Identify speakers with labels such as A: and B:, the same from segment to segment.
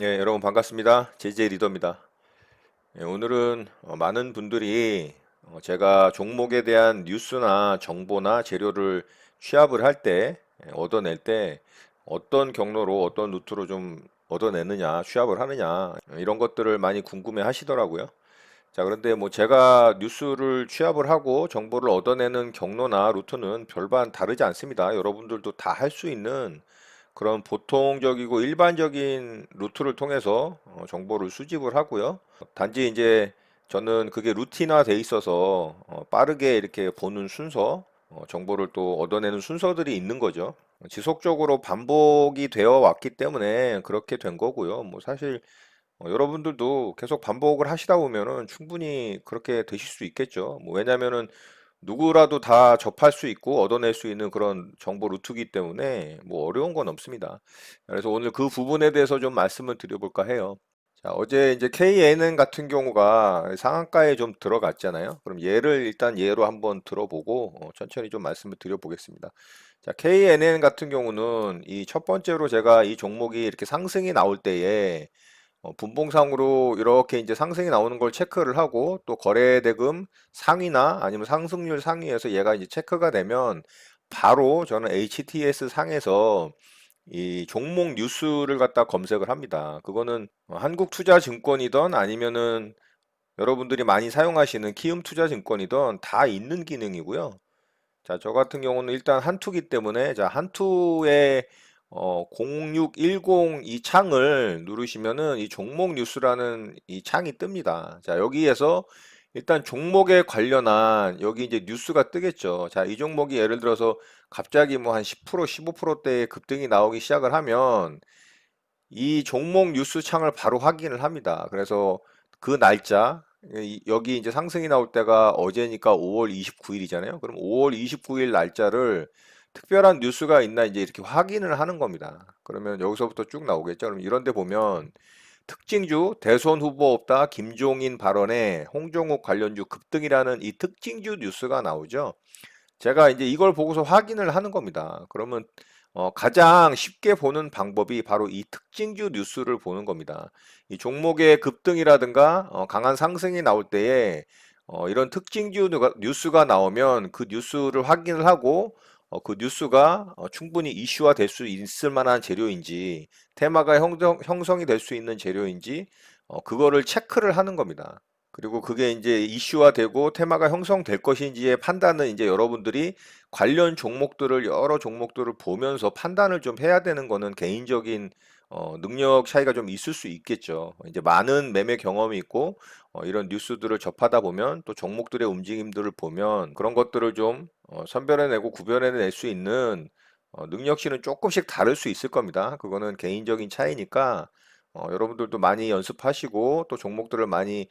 A: 예, 여러분 반갑습니다. JJ 리더입니다. 예, 오늘은 많은 분들이 제가 종목에 대한 뉴스나 정보나 재료를 취합을 할 때, 얻어낼 때 어떤 경로로 어떤 루트로 좀 얻어내느냐, 취합을 하느냐 이런 것들을 많이 궁금해 하시더라고요. 자, 그런데 뭐 제가 뉴스를 취합을 하고 정보를 얻어내는 경로나 루트는 별반 다르지 않습니다. 여러분들도 다 할 수 있는 그런 보통적이고 일반적인 루트를 통해서 정보를 수집을 하고요. 단지 이제 저는 그게 루틴화 돼 있어서 빠르게 이렇게 보는 순서, 정보를 또 얻어내는 순서들이 있는 거죠. 지속적으로 반복이 되어 왔기 때문에 그렇게 된 거고요. 뭐 사실 여러분들도 계속 반복을 하시다 보면은 충분히 그렇게 되실 수 있겠죠. 뭐 왜냐면은 누구라도 다 접할 수 있고 얻어낼 수 있는 그런 정보 루트이기 때문에 뭐 어려운 건 없습니다. 그래서 오늘 그 부분에 대해서 좀 말씀을 드려볼까 해요. 자, 어제 이제 KNN 같은 경우가 상한가에 좀 들어갔잖아요. 그럼 얘를 일단 예로 한번 들어보고 천천히 좀 말씀을 드려보겠습니다. 자, KNN 같은 경우는 이 첫 번째로 제가 이 종목이 이렇게 상승이 나올 때에 분봉상으로 이렇게 이제 상승이 나오는 걸 체크를 하고 또 거래대금 상위나 아니면 상승률 상위에서 얘가 이제 체크가 되면 바로 저는 HTS 상에서 이 종목 뉴스를 갖다 검색을 합니다. 그거는 한국투자증권이든 아니면은 여러분들이 많이 사용하시는 키움투자증권이든 다 있는 기능이고요. 자, 저 같은 경우는 일단 한투기 때문에 자, 한투의 0610 이 창을 누르시면은 이 종목 뉴스라는 이 창이 뜹니다. 자, 여기에서 일단 종목에 관련한 여기 이제 뉴스가 뜨겠죠. 자, 이 종목이 예를 들어서 갑자기 뭐 한 10%, 15%대의 급등이 나오기 시작을 하면 이 종목 뉴스 창을 바로 확인을 합니다. 그래서 그 날짜, 여기 이제 상승이 나올 때가 어제니까 5월 29일이잖아요. 그럼 5월 29일 날짜를 특별한 뉴스가 있나 이제 이렇게 확인을 하는 겁니다. 그러면 여기서부터 쭉 나오겠죠. 그럼 이런 데 보면 특징주 대선 후보 없다 김종인 발언에 홍정욱 관련주 급등이라는 이 특징주 뉴스가 나오죠. 제가 이제 이걸 보고서 확인을 하는 겁니다. 그러면 가장 쉽게 보는 방법이 바로 이 특징주 뉴스를 보는 겁니다. 이 종목의 급등이라든가 강한 상승이 나올 때에 이런 특징주 뉴스가 나오면 그 뉴스를 확인을 하고 그 뉴스가 충분히 이슈화 될 수 있을 만한 재료인지 테마가 형성이 될 수 있는 재료인지 그거를 체크를 하는 겁니다. 그리고 그게 이제 이슈화되고 테마가 형성될 것인지의 판단은 이제 여러분들이 관련 종목들을 여러 종목들을 보면서 판단을 좀 해야 되는 거는 개인적인 능력 차이가 좀 있을 수 있겠죠. 이제 많은 매매 경험이 있고 이런 뉴스들을 접하다 보면 또 종목들의 움직임들을 보면 그런 것들을 좀 선별해내고 구별해낼 수 있는 능력치는 조금씩 다를 수 있을 겁니다. 그거는 개인적인 차이니까 여러분들도 많이 연습하시고 또 종목들을 많이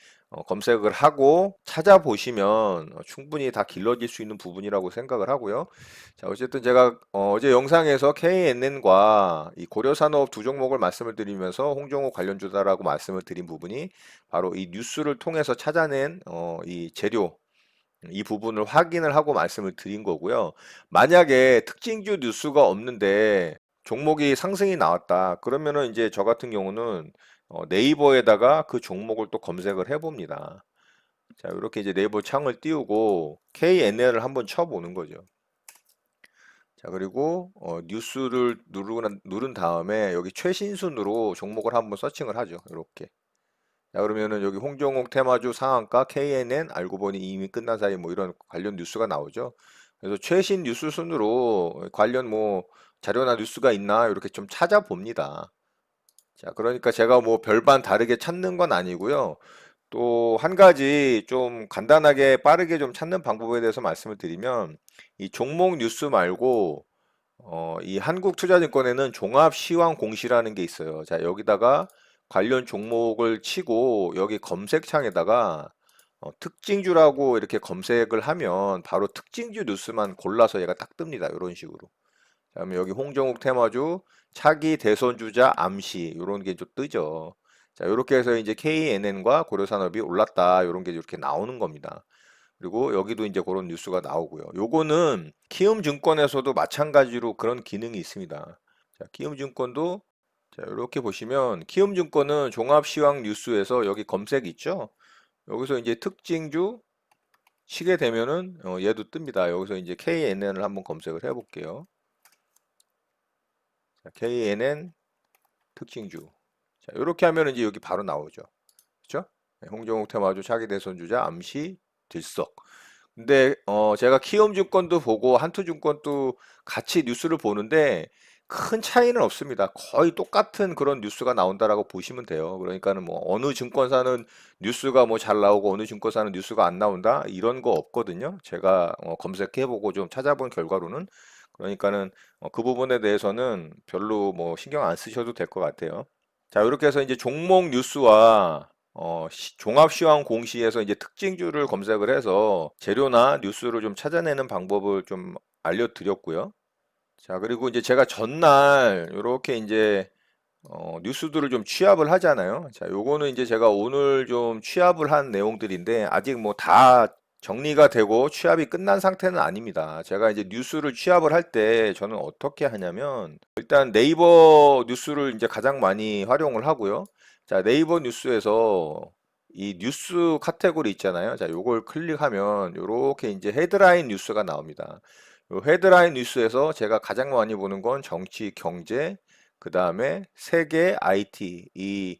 A: 검색을 하고 찾아보시면 충분히 다 길러질 수 있는 부분이라고 생각을 하고요. 자, 어쨌든 제가 어제 영상에서 KNN과 이 고려산업 두 종목을 말씀을 드리면서 홍정호 관련주다라고 말씀을 드린 부분이 바로 이 뉴스를 통해서 찾아낸 이 재료 이 부분을 확인을 하고 말씀을 드린 거고요. 만약에 특징주 뉴스가 없는데 종목이 상승이 나왔다. 그러면은 이제 저 같은 경우는 네이버에다가 그 종목을 또 검색을 해봅니다. 자, 이렇게 이제 네이버 창을 띄우고 KNL을 한번 쳐보는 거죠. 자, 그리고 뉴스를 누른 다음에 여기 최신 순으로 종목을 한번 서칭을 하죠. 이렇게. 자, 그러면은 여기 홍종욱 테마주 상한가 KNN 알고 보니 이미 끝난 사이 뭐 이런 관련 뉴스가 나오죠. 그래서 최신 뉴스 순으로 관련 뭐 자료나 뉴스가 있나 이렇게 좀 찾아봅니다. 자, 그러니까 제가 뭐 별반 다르게 찾는 건 아니고요. 또 한 가지 좀 간단하게 빠르게 좀 찾는 방법에 대해서 말씀을 드리면 이 종목 뉴스 말고 이 한국투자증권에는 종합시황 공시라는 게 있어요. 자, 여기다가 관련 종목을 치고 여기 검색창에다가 특징주라고 이렇게 검색을 하면 바로 특징주 뉴스만 골라서 얘가 딱 뜹니다. 이런 식으로. 그다음에 여기 홍정욱 테마주 차기 대선 주자 암시 이런 게 좀 뜨죠. 자, 이렇게 해서 이제 KNN과 고려산업이 올랐다. 이런 게 이렇게 나오는 겁니다. 그리고 여기도 이제 그런 뉴스가 나오고요. 요거는 키움증권에서도 마찬가지로 그런 기능이 있습니다. 자, 키움증권도 자, 이렇게 보시면 키움증권은 종합시황 뉴스에서 여기 검색 있죠? 여기서 이제 특징주 치게 되면은 얘도 뜹니다. 여기서 이제 KNN을 한번 검색을 해볼게요. 자, KNN 특징주. 자, 이렇게 하면 이제 여기 바로 나오죠. 그렇죠? 홍정욱 테마주 차기 대선 주자 암시 들썩. 근데 제가 키움증권도 보고 한투증권도 같이 뉴스를 보는데 큰 차이는 없습니다. 거의 똑같은 그런 뉴스가 나온다라고 보시면 돼요. 그러니까는 뭐 어느 증권사는 뉴스가 뭐 잘 나오고 어느 증권사는 뉴스가 안 나온다 이런 거 없거든요. 제가 검색해보고 좀 찾아본 결과로는 그러니까는 그 부분에 대해서는 별로 뭐 신경 안 쓰셔도 될 것 같아요. 자, 이렇게 해서 이제 종목 뉴스와 종합시황 공시에서 이제 특징주를 검색을 해서 재료나 뉴스를 좀 찾아내는 방법을 좀 알려드렸고요. 자, 그리고 이제 제가 전날 이렇게 이제 뉴스들을 좀 취합을 하잖아요. 자, 요거는 이제 제가 오늘 좀 취합을 한 내용들인데 아직 뭐 다 정리가 되고 취합이 끝난 상태는 아닙니다. 제가 이제 뉴스를 취합을 할 때 저는 어떻게 하냐면 일단 네이버 뉴스를 이제 가장 많이 활용을 하고요. 자, 네이버 뉴스에서 이 뉴스 카테고리 있잖아요. 자, 요걸 클릭하면 요렇게 이제 헤드라인 뉴스가 나옵니다. 요 헤드라인 뉴스에서 제가 가장 많이 보는 건 정치, 경제, 그 다음에 세계, IT 이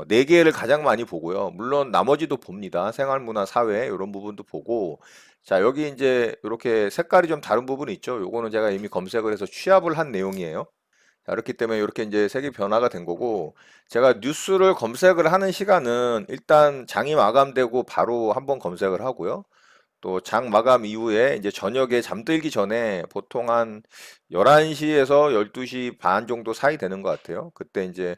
A: 네 개를 가장 많이 보고요. 물론 나머지도 봅니다. 생활문화, 사회 이런 부분도 보고 자 여기 이제 이렇게 색깔이 좀 다른 부분이 있죠. 요거는 제가 이미 검색을 해서 취합을 한 내용이에요. 자, 그렇기 때문에 이렇게 이제 색이 변화가 된 거고 제가 뉴스를 검색을 하는 시간은 일단 장이 마감되고 바로 한번 검색을 하고요. 또 장 마감 이후에 이제 저녁에 잠들기 전에 보통 한 11시에서 12시 반 정도 사이 되는 것 같아요. 그때 이제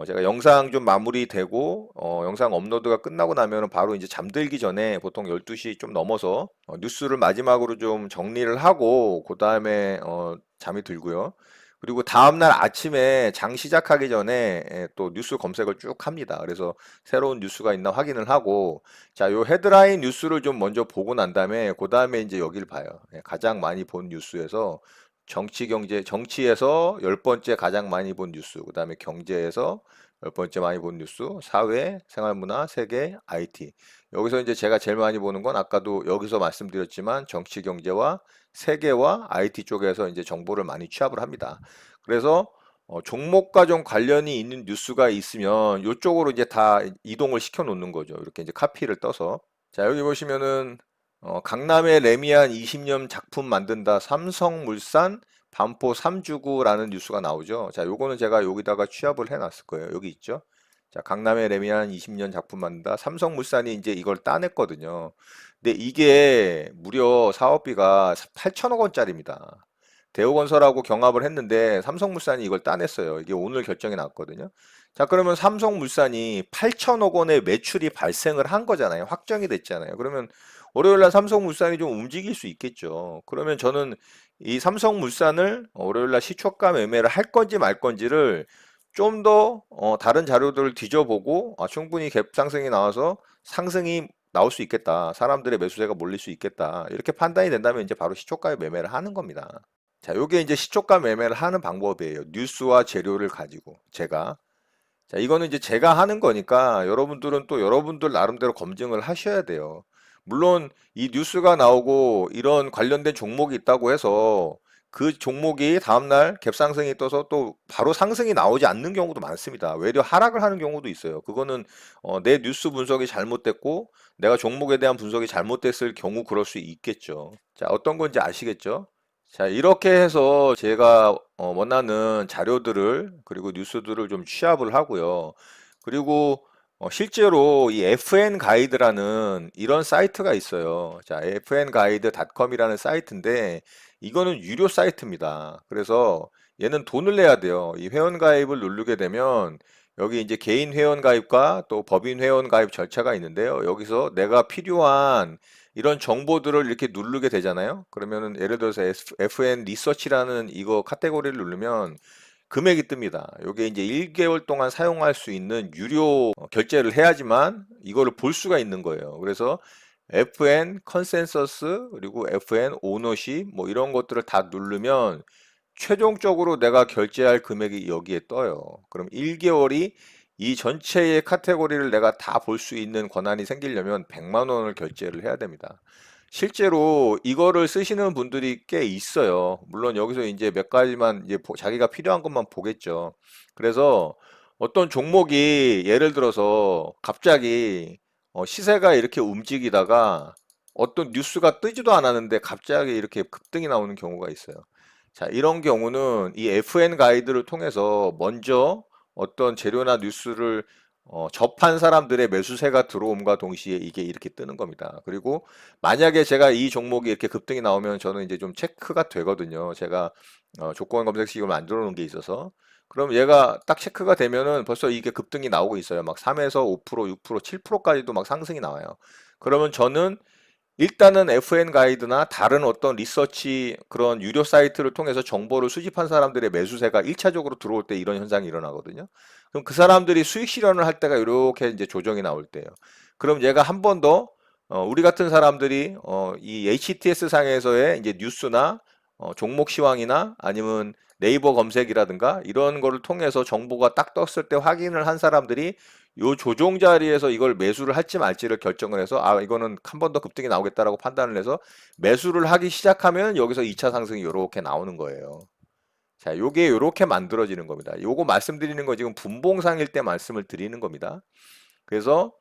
A: 제가 영상 좀 마무리되고 영상 업로드가 끝나고 나면은 바로 이제 잠들기 전에 보통 12시 좀 넘어서 뉴스를 마지막으로 좀 정리를 하고 그 다음에 잠이 들고요. 그리고 다음날 아침에 장 시작하기 전에 또 뉴스 검색을 쭉 합니다. 그래서 새로운 뉴스가 있나 확인을 하고 자, 요 헤드라인 뉴스를 좀 먼저 보고 난 다음에 그 다음에 이제 여기를 봐요. 가장 많이 본 뉴스에서 정치, 경제, 정치에서 10번째 가장 많이 본 뉴스, 그 다음에 경제에서 10번째 많이 본 뉴스, 사회, 생활문화, 세계, IT. 여기서 이제 제가 제일 많이 보는 건 아까도 여기서 말씀드렸지만 정치, 경제와 세계와 IT 쪽에서 이제 정보를 많이 취합을 합니다. 그래서 종목과 좀 관련이 있는 뉴스가 있으면 이쪽으로 이제 다 이동을 시켜 놓는 거죠. 이렇게 이제 카피를 떠서. 자, 여기 보시면은 강남의 레미안 20년 작품 만든다 삼성물산 반포 3주구라는 뉴스가 나오죠. 자, 요거는 제가 여기다가 취합을 해 놨을 거예요. 여기 있죠. 자, 강남의 레미안 20년 작품 만든다 삼성물산이 이제 이걸 따냈거든요. 근데 이게 무려 사업비가 8천억 원짜리입니다. 대우건설하고 경합을 했는데 삼성물산이 이걸 따냈어요. 이게 오늘 결정이 났거든요. 자, 그러면 삼성물산이 8천억 원의 매출이 발생을 한 거잖아요. 확정이 됐잖아요. 그러면 월요일날 삼성물산이 좀 움직일 수 있겠죠. 그러면 저는 이 삼성물산을 월요일날 시초가 매매를 할 건지 말 건지를 좀 더 다른 자료들을 뒤져보고 충분히 갭 상승이 나와서 상승이 나올 수 있겠다. 사람들의 매수세가 몰릴 수 있겠다. 이렇게 판단이 된다면 이제 바로 시초가에 매매를 하는 겁니다. 자, 요게 이제 시초가 매매를 하는 방법이에요. 뉴스와 재료를 가지고 제가. 자, 이거는 이제 제가 하는 거니까 여러분들은 또 여러분들 나름대로 검증을 하셔야 돼요. 물론 이 뉴스가 나오고 이런 관련된 종목이 있다고 해서 그 종목이 다음날 갭상승이 떠서 또 바로 상승이 나오지 않는 경우도 많습니다. 외려 하락을 하는 경우도 있어요. 그거는 내 뉴스 분석이 잘못됐고 내가 종목에 대한 분석이 잘못됐을 경우 그럴 수 있겠죠. 자, 어떤 건지 아시겠죠? 자, 이렇게 해서 제가 원하는 자료들을 그리고 뉴스들을 좀 취합을 하고요. 그리고 실제로 이 FN 가이드라는 이런 사이트가 있어요. 자, fnguide.com이라는 사이트인데 이거는 유료 사이트입니다. 그래서 얘는 돈을 내야 돼요. 이 회원 가입을 누르게 되면 여기 이제 개인 회원 가입과 또 법인 회원 가입 절차가 있는데요. 여기서 내가 필요한 이런 정보들을 이렇게 누르게 되잖아요. 그러면은 예를 들어서 FN 리서치라는 이거 카테고리를 누르면 금액이 뜹니다. 이게 이제 1개월 동안 사용할 수 있는 유료 결제를 해야지만 이거를 볼 수가 있는 거예요. 그래서 FN 컨센서스 그리고 FN 오너십 뭐 이런 것들을 다 누르면 최종적으로 내가 결제할 금액이 여기에 떠요. 그럼 1개월이 이 전체의 카테고리를 내가 다 볼 수 있는 권한이 생기려면 100만 원을 결제를 해야 됩니다. 실제로 이거를 쓰시는 분들이 꽤 있어요. 물론 여기서 이제 몇 가지만 이제 자기가 필요한 것만 보겠죠. 그래서 어떤 종목이 예를 들어서 갑자기 시세가 이렇게 움직이다가 어떤 뉴스가 뜨지도 않았는데 갑자기 이렇게 급등이 나오는 경우가 있어요. 자, 이런 경우는 이 FN 가이드를 통해서 먼저 어떤 재료나 뉴스를 접한 사람들의 매수세가 들어옴과 동시에 이게 이렇게 뜨는 겁니다. 그리고 만약에 제가 이 종목이 이렇게 급등이 나오면 저는 이제 좀 체크가 되거든요. 제가 조건 검색식을 만들어 놓은 게 있어서. 그럼 얘가 딱 체크가 되면은 벌써 이게 급등이 나오고 있어요. 막 3에서 5%, 6%, 7%까지도 막 상승이 나와요. 그러면 저는 일단은 FN 가이드나 다른 어떤 리서치 그런 유료 사이트를 통해서 정보를 수집한 사람들의 매수세가 1차적으로 들어올 때 이런 현상이 일어나거든요. 그럼 그 사람들이 수익 실현을 할 때가 이렇게 이제 조정이 나올 때예요. 그럼 얘가 한 번 더 우리 같은 사람들이 이 HTS 상에서의 이제 뉴스나 종목 시황이나 아니면 네이버 검색이라든가 이런 거를 통해서 정보가 딱 떴을 때 확인을 한 사람들이 요 조종 자리에서 이걸 매수를 할지 말지를 결정을 해서 아 이거는 한 번 더 급등이 나오겠다라고 판단을 해서 매수를 하기 시작하면 여기서 2차 상승이 요렇게 나오는 거예요. 자, 요게 요렇게 만들어지는 겁니다. 요거 말씀드리는 거 지금 분봉상일 때 말씀을 드리는 겁니다. 그래서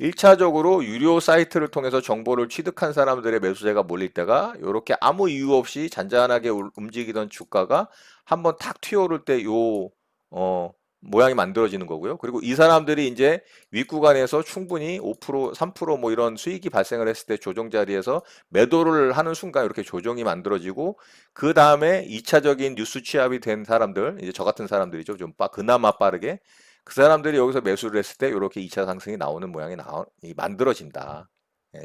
A: 1차적으로 유료 사이트를 통해서 정보를 취득한 사람들의 매수세가 몰릴 때가 이렇게 아무 이유 없이 잔잔하게 움직이던 주가가 한번 탁 튀어오를 때 요 모양이 만들어지는 거고요. 그리고 이 사람들이 이제 윗구간에서 충분히 5%, 3%뭐 이런 수익이 발생을 했을 때 조정 자리에서 매도를 하는 순간 이렇게 조정이 만들어지고 그 다음에 2차적인 뉴스 취합이 된 사람들, 이제 저 같은 사람들이죠. 좀 그나마 빠르게 그 사람들이 여기서 매수를 했을 때 이렇게 2차 상승이 나오는 모양이 만들어진다.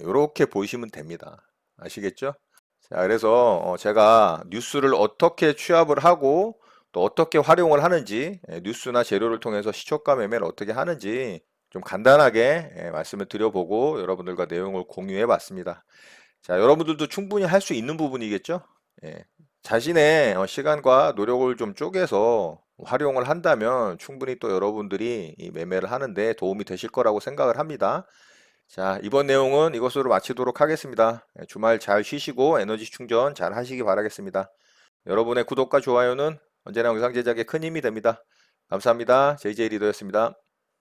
A: 이렇게 보시면 됩니다. 아시겠죠? 자, 그래서 제가 뉴스를 어떻게 취합을 하고 또 어떻게 활용을 하는지 뉴스나 재료를 통해서 시초가 매매를 어떻게 하는지 좀 간단하게 말씀을 드려보고 여러분들과 내용을 공유해 봤습니다. 자, 여러분들도 충분히 할 수 있는 부분이겠죠? 예. 자신의 시간과 노력을 좀 쪼개서 활용을 한다면 충분히 또 여러분들이 이 매매를 하는데 도움이 되실 거라고 생각을 합니다. 자, 이번 내용은 이것으로 마치도록 하겠습니다. 주말 잘 쉬시고 에너지 충전 잘 하시기 바라겠습니다. 여러분의 구독과 좋아요는 언제나 영상 제작에 큰 힘이 됩니다. 감사합니다. JJ 리더였습니다.